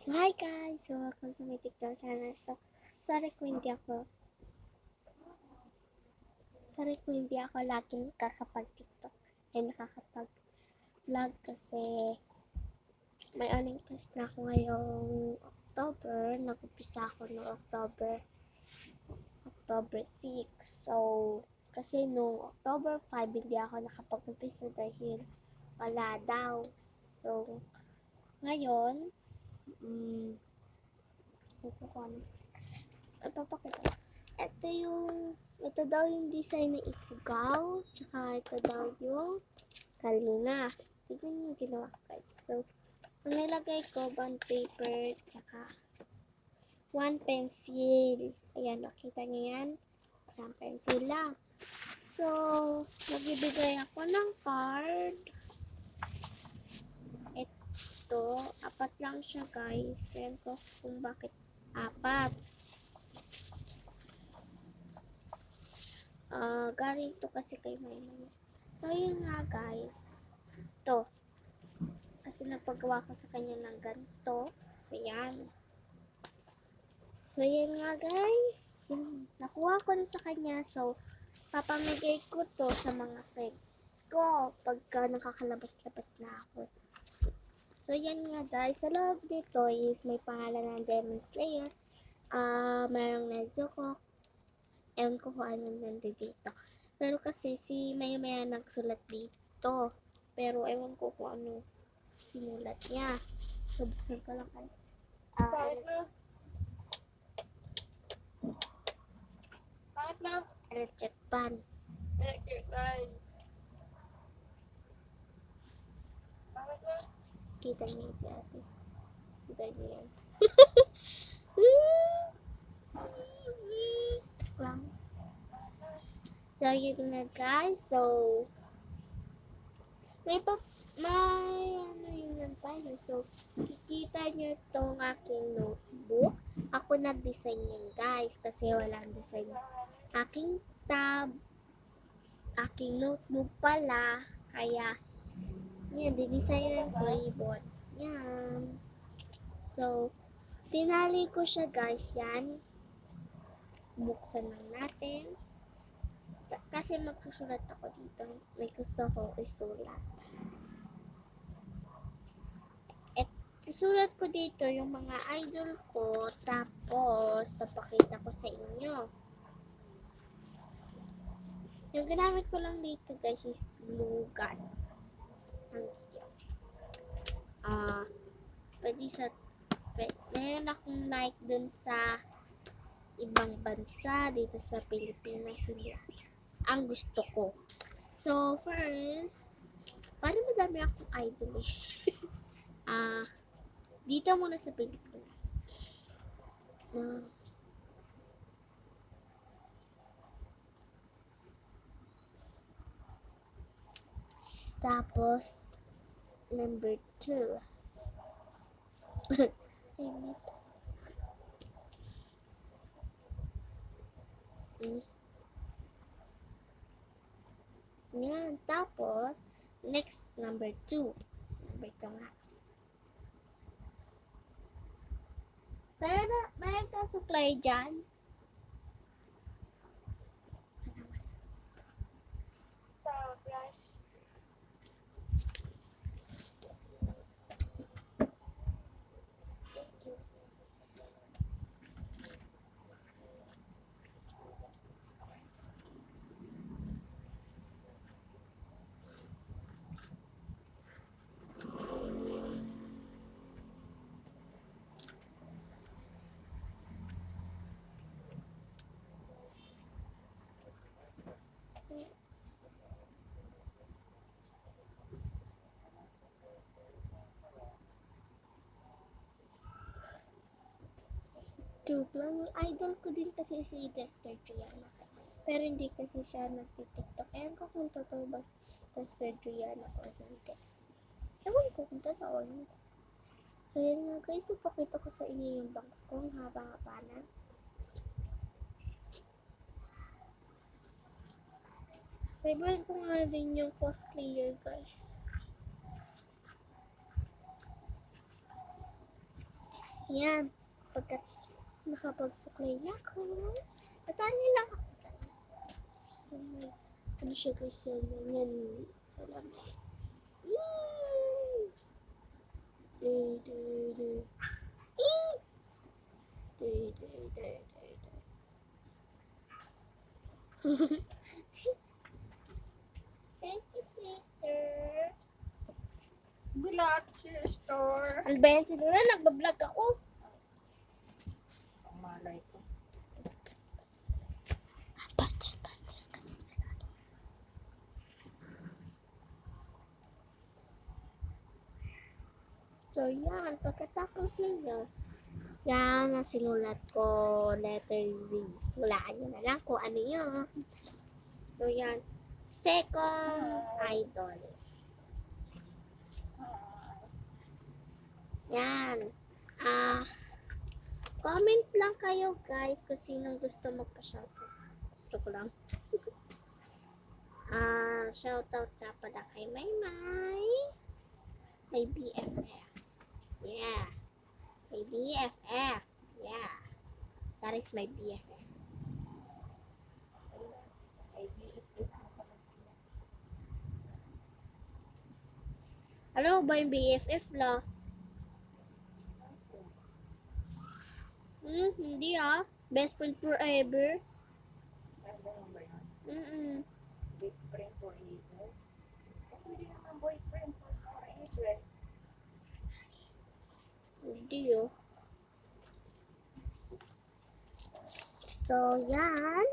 So, hi guys! So, welcome to my TikTok channel. So, sorry kung hindi ako laging nakakapag-TikTok ay nakakapag-vlog kasi may Olympus na ako ngayong October. Nag-umpisa ako noong October 6. So, kasi noong October 5 hindi ako nakapag-umpisa dahil wala daw. So, ngayon, ipapakita. Ito daw yung design ng Ifugao, tsaka ito daw yung Kalina. Tignan niyo yung ginawa ko guys. So, ang nilagay ko, bond paper, tsaka one pencil. Ayan, nakita niyo yan? Isang pencil lang. So, nagbibigay ako ng card. Ito, apat lang siya guys. Ayan ko kung bakit apat. Galing to kasi kay Maymay. So, yun nga guys. To. Kasi napagawa ko sa kanya ng ganito. So, yan. So, yan nga guys. Nakuha ko na sa kanya. So, papamigay ko to sa mga friends ko pagka nakakalabas-labas na ako. So, yan nga guys. Sa loob dito is may pangalan ng Demon Slayer. Mayroong Nezuko. Ewan ko kung ano nandito dito. Pero kasi si Maya nagsulat dito. Pero ewan ko kung ano sinulat niya. So, buksan ko lang kayo. Bakit na? Electric pan. Electric fan. Bakit na? Kita niyo si ate. Kita niyo yan. Lang. So, yun na guys. So, may ano yun lang tayo. So, kikita nyo itong aking notebook. Ako nag-design yan guys. Kasi walang design. Aking tab. Aking notebook pala. Kaya, yan, dinesignan ko ribbon. Yan. So, tinali ko siya guys. Yan. Buksan lang natin. Kasi magsusulat ako dito. May gusto ko isulat. Susulat ko dito yung mga idol ko. Tapos, papakita ko sa inyo. Yung ginamit ko lang dito guys is glue gun. Meron akong like dun sa ibang bansa dito sa Pilipinas sila ang gusto ko. So first, parang madami akong idol eh. Dito muna sa Pilipinas. Tapos number 2. Yan. Tapos, next, number 2. Number 2 nga. Mayroon ka supply dyan? Sa brush. Thank you. Joke lang. Idol ko din kasi si Dexter Triana. Pero hindi kasi siya nag-tiktok. Ewan ko kung totoo ba Dexter Triana o hindi. Ewan ko kung totoo o hindi. So yan nga guys, papakita ko sa inyo yung bangs ko. Ang haba-haba na. Favorite ko nga din yung cosplayer guys. Yan. Pagka nakapagsuklay na ako, tatali lang ako. So, may, ano siya guys, yan, salamin. Yee! Du, du, du. Ee! Du, du, du, du, du. Thank you, sister. Gulat, sister. Ano ba yan? Siguro nagbablog ako. Ang malay ko. Bastos kasi. So, yan. Pagkatapos ninyo, yan ang sinulat ko, letter Z. Hulaan nyo na lang kung ano yun. So, yan. Second idol. Yan. Comment lang kayo guys kung sinong gusto magpa-shoutout. Joke lang. Shoutout na pala kay Maymay. May BFF. Yeah. May BFF. Yeah. That is my BFF. Ano ba yung BFF la? Hindi ah. Best friend forever. Best friend forever. Hindi naman boyfriend forever. Hindi oh. So, yan.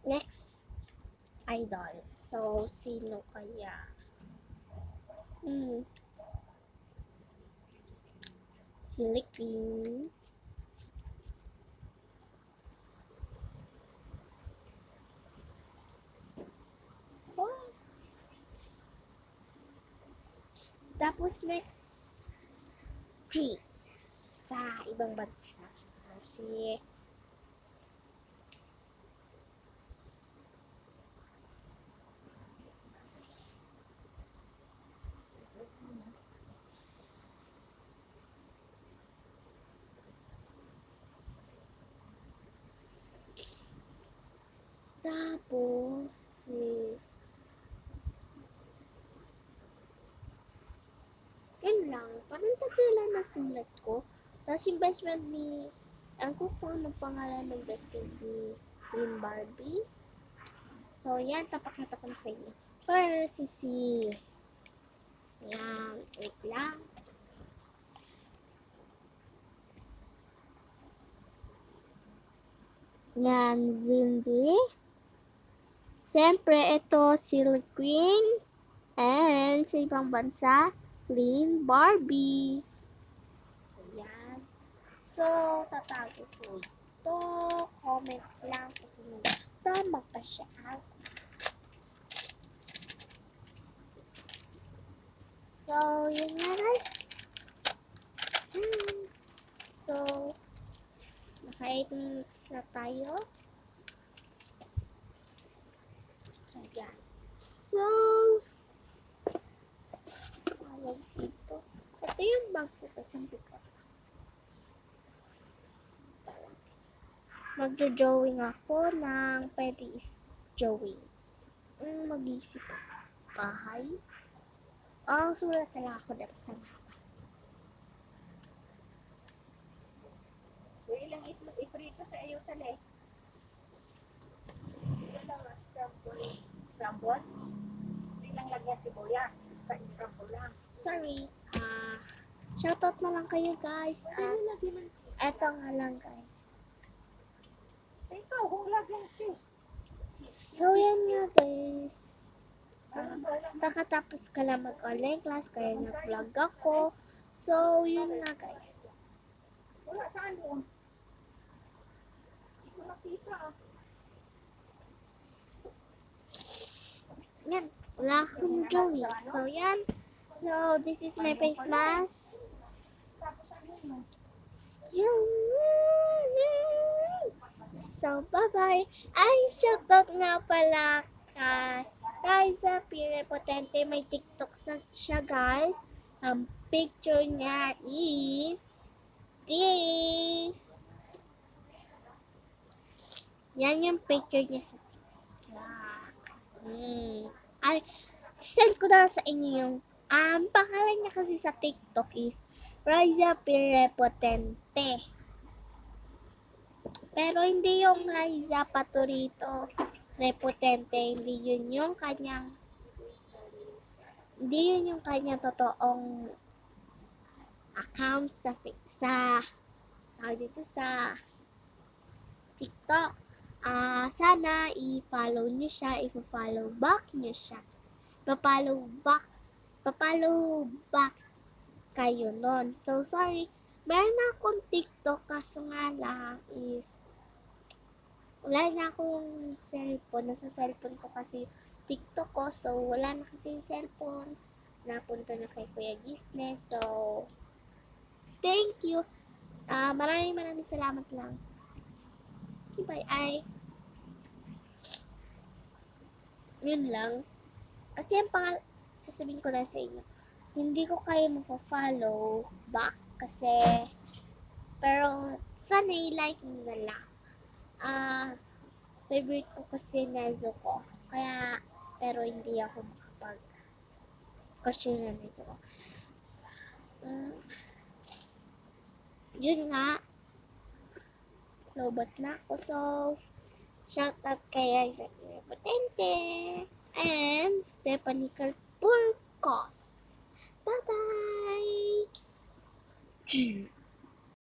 Next idol. So, sino kaya? Silly Queen. Oh. Tapos next 3 sa ibang bansa. Si tapos si yun lang. Parang tatlo lang nasulat ko. Tapos yung best friend ni ang ko kung anong pangalan ng best friend ni Green Barbie. So, yan. Papakita ko na sa inyo. First, si yan. Wait lang. Yan, Zindi. Siyempre, ito, Silly Queen. And sa ibang bansa, Green Barbie. So, yan. So, tatago ko ito. Comment lang kung sino gusto magpa-shout. So, yun nga guys. So, naka 8 minutes na tayo. So, yan. So, tawag dito. Ito yung bag ko kasi ko. Magjo-drawing ako ng pwede is drawing. Mag-isip ako. Bahay. Sulat na lang ako dapat sa mapa. Ilang iprito sa iyo tali. Ito lang scramble. Scramble? Ilang lagyan sibuyas. Scramble lang. Sorry. Shoutout na lang kayo guys. Eto nga lang guys. Ikaw, kung lagyan cheese. So yan nga guys. Kakatapos ka lang mag-online class kaya nag-vlog ako. So yun nga guys. Wala saan doon. Hindi ko nakita. Yan. Wala akong drawing. So yan. So this is my face mask. Tapos ano yun? So, bye-bye. Ay, shoutout nga pala kay Liza Pirepotente. May TikTok siya, guys. Ang picture niya is this. Yan yung picture niya sa TikTok. Ay, send ko na sa inyo yung, pangalan niya kasi sa TikTok is Raisa Pirepotente. Pero hindi yung Raisa Paturito Repotente, hindi yun yung kanyang totoong account sa tawag dito sa TikTok. Sana i-follow niyo siya, i-follow back niyo siya. Papfollow back kayo nun. So, sorry. Meron na akong TikTok, kaso nga lang is wala na akong cellphone. Nasa cellphone ko kasi TikTok ko. So, wala na kasi yung cellphone. Napunta na kay Kuya Gisne. So, thank you. Maraming salamat lang. Bye. Yun lang. Kasi ang sasabihin ko na sa inyo, hindi ko kayo mapo-follow back kasi, pero sana i-like nyo na lang. Favorite ko kasi Nezuko. Kaya, pero hindi ako makapag-question na Nezuko. Yun nga. Lobot na ako. So, shout out kay Isaac Potente and Stephanie Carpulcos. Bye-bye!